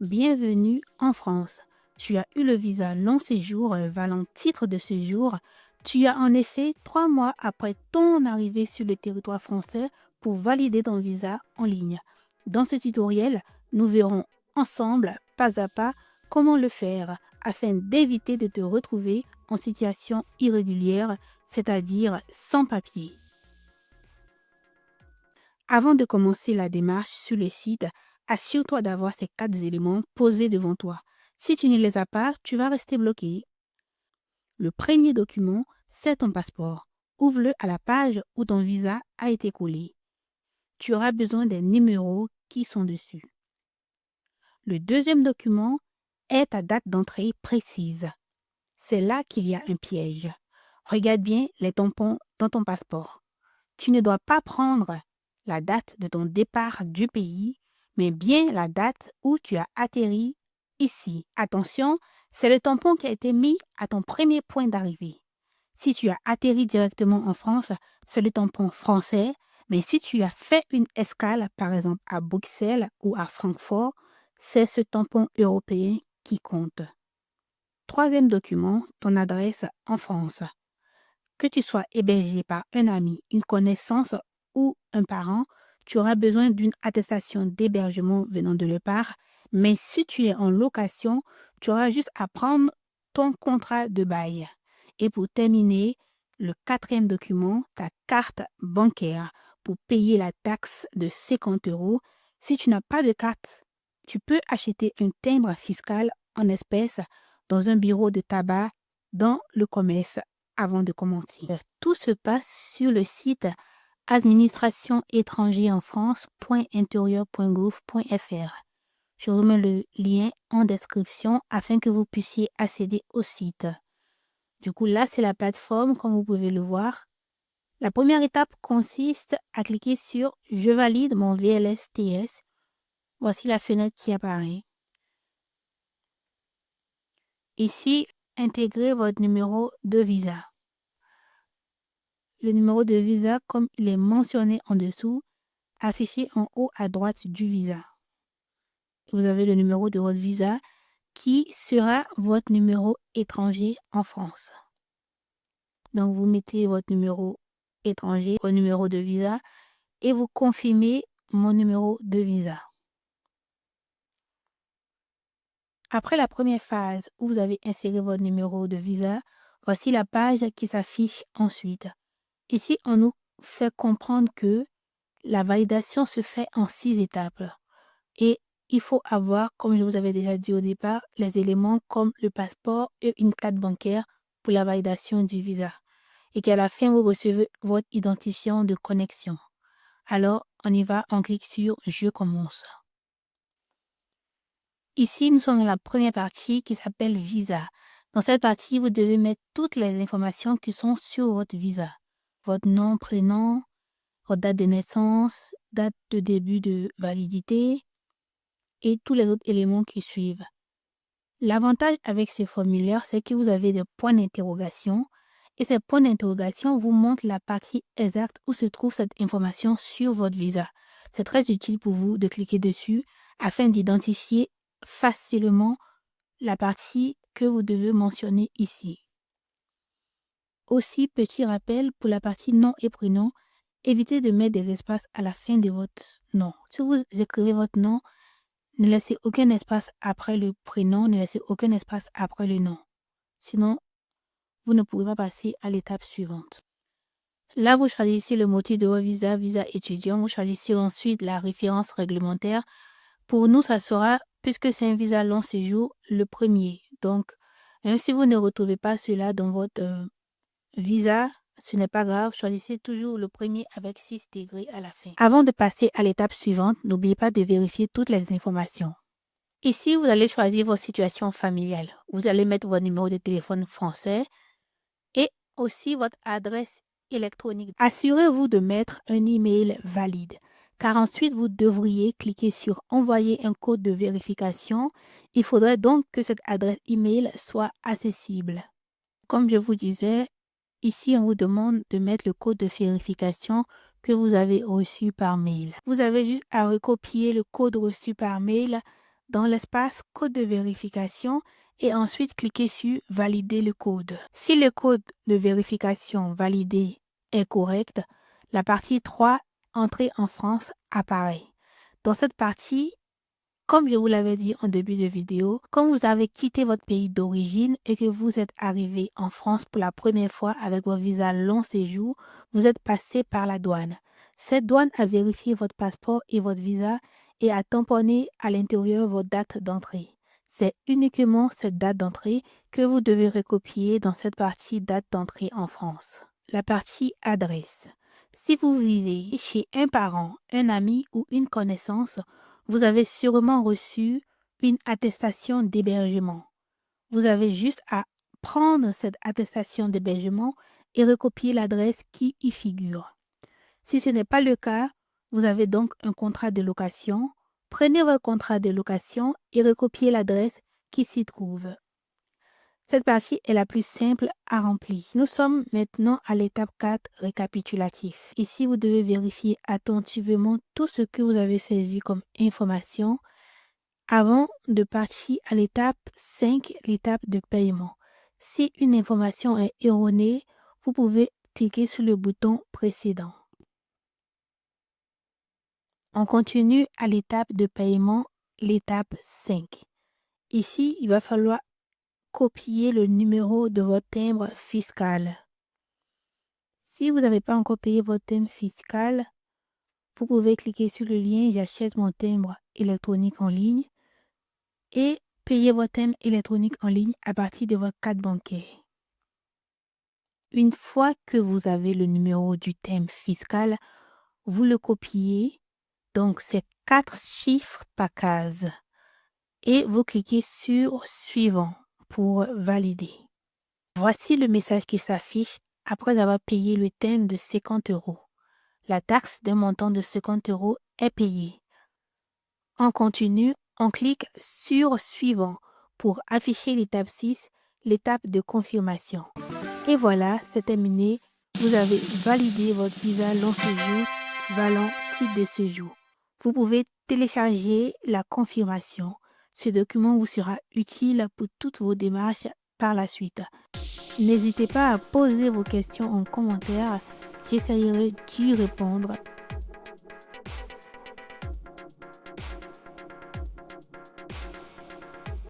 Bienvenue en France. Tu as eu le visa long séjour valant titre de séjour. Tu as en effet 3 mois après ton arrivée sur le territoire français pour valider ton visa en ligne. Dans ce tutoriel, nous verrons ensemble, pas à pas, comment le faire afin d'éviter de te retrouver en situation irrégulière, c'est-à-dire sans papier. Avant de commencer la démarche sur le site, assure-toi d'avoir ces 4 éléments posés devant toi. Si tu ne les as pas, tu vas rester bloqué. Le premier document, c'est ton passeport. Ouvre-le à la page où ton visa a été collé. Tu auras besoin des numéros qui sont dessus. Le deuxième document est ta date d'entrée précise. C'est là qu'il y a un piège. Regarde bien les tampons dans ton passeport. Tu ne dois pas prendre la date de ton départ du pays, mais bien la date où tu as atterri ici. Attention, c'est le tampon qui a été mis à ton premier point d'arrivée. Si tu as atterri directement en France, c'est le tampon français, mais si tu as fait une escale, par exemple à Bruxelles ou à Francfort, c'est ce tampon européen qui compte. Troisième document, ton adresse en France. Que tu sois hébergé par un ami, une connaissance ou un parent, tu auras besoin d'une attestation d'hébergement venant de leur part. Mais si tu es en location, tu auras juste à prendre ton contrat de bail. Et pour terminer, le quatrième document, ta carte bancaire pour payer la taxe de 50 euros. Si tu n'as pas de carte, tu peux acheter un timbre fiscal en espèces dans un bureau de tabac dans le commerce avant de commencer. Tout se passe sur le site administrationétrangerinfrance.intérieur.gouv.fr. Je remets le lien en description afin que vous puissiez accéder au site. Du coup, là, c'est la plateforme, comme vous pouvez le voir. La première étape consiste à cliquer sur « Je valide mon VLSTS ». Voici la fenêtre qui apparaît. Ici, intégrez votre numéro de visa. Le numéro de visa, comme il est mentionné en dessous, affiché en haut à droite du visa. Vous avez le numéro de votre visa qui sera votre numéro étranger en France. Donc, vous mettez votre numéro étranger au numéro de visa et vous confirmez mon numéro de visa. Après la première phase où vous avez inséré votre numéro de visa, voici la page qui s'affiche ensuite. Ici, on nous fait comprendre que la validation se fait en 6 étapes. Et il faut avoir, comme je vous avais déjà dit au départ, les éléments comme le passeport et une carte bancaire pour la validation du visa. Et qu'à la fin, vous recevez votre identifiant de connexion. Alors, on y va, on clique sur « Je commence ». Ici, nous sommes dans la première partie qui s'appelle « Visa ». Dans cette partie, vous devez mettre toutes les informations qui sont sur votre visa. Votre nom, prénom, votre date de naissance, date de début de validité et tous les autres éléments qui suivent. L'avantage avec ce formulaire, c'est que vous avez des points d'interrogation et ces points d'interrogation vous montrent la partie exacte où se trouve cette information sur votre visa. C'est très utile pour vous de cliquer dessus afin d'identifier facilement la partie que vous devez mentionner ici. Aussi, petit rappel pour la partie nom et prénom, évitez de mettre des espaces à la fin de votre nom. Si vous écrivez votre nom, ne laissez aucun espace après le prénom, ne laissez aucun espace après le nom. Sinon, vous ne pourrez pas passer à l'étape suivante. Là, vous choisissez le motif de votre visa, visa étudiant. Vous choisissez ensuite la référence réglementaire. Pour nous, ça sera, puisque c'est un visa long séjour, le premier. Donc, même si vous ne retrouvez pas cela dans votre visa, ce n'est pas grave, choisissez toujours le premier avec 6 degrés à la fin. Avant de passer à l'étape suivante, n'oubliez pas de vérifier toutes les informations. Ici, vous allez choisir votre situation familiale. Vous allez mettre votre numéro de téléphone français et aussi votre adresse électronique. Assurez-vous de mettre un email valide, car ensuite vous devriez cliquer sur envoyer un code de vérification. Il faudrait donc que cette adresse email soit accessible. Comme je vous disais, ici on vous demande de mettre le code de vérification que vous avez reçu par mail. Vous avez juste à recopier le code reçu par mail dans l'espace code de vérification et ensuite cliquez sur valider le code. Si le code de vérification validé est correct, la partie 3, entrée en France, apparaît. Dans cette partie, comme je vous l'avais dit en début de vidéo, quand vous avez quitté votre pays d'origine et que vous êtes arrivé en France pour la première fois avec votre visa long séjour, vous êtes passé par la douane. Cette douane a vérifié votre passeport et votre visa et a tamponné à l'intérieur votre date d'entrée. C'est uniquement cette date d'entrée que vous devez recopier dans cette partie date d'entrée en France. La partie adresse. Si vous vivez chez un parent, un ami ou une connaissance, vous avez sûrement reçu une attestation d'hébergement. Vous avez juste à prendre cette attestation d'hébergement et recopier l'adresse qui y figure. Si ce n'est pas le cas, vous avez donc un contrat de location. Prenez votre contrat de location et recopiez l'adresse qui s'y trouve. Cette partie est la plus simple à remplir. Nous sommes maintenant à l'étape 4, récapitulatif. Ici, vous devez vérifier attentivement tout ce que vous avez saisi comme information avant de partir à l'étape 5, l'étape de paiement. Si une information est erronée, vous pouvez cliquer sur le bouton précédent. On continue à l'étape de paiement, l'étape 5. Ici, il va falloir copier le numéro de votre timbre fiscal. Si vous n'avez pas encore payé votre timbre fiscal, vous pouvez cliquer sur le lien «J'achète mon timbre électronique en ligne» et payer votre timbre électronique en ligne à partir de votre carte bancaire. Une fois que vous avez le numéro du timbre fiscal, vous le copiez, donc c'est 4 chiffres par case, et vous cliquez sur «Suivant» pour valider. Voici le message qui s'affiche après avoir payé le timbre de 50 €. La taxe d'un montant de 50 € est payée. On continue, on clique sur Suivant pour afficher l'étape 6, l'étape de confirmation. Et voilà, c'est terminé. Vous avez validé votre visa long séjour valant titre de séjour. Vous pouvez télécharger la confirmation. Ce document vous sera utile pour toutes vos démarches par la suite. N'hésitez pas à poser vos questions en commentaire. J'essaierai d'y répondre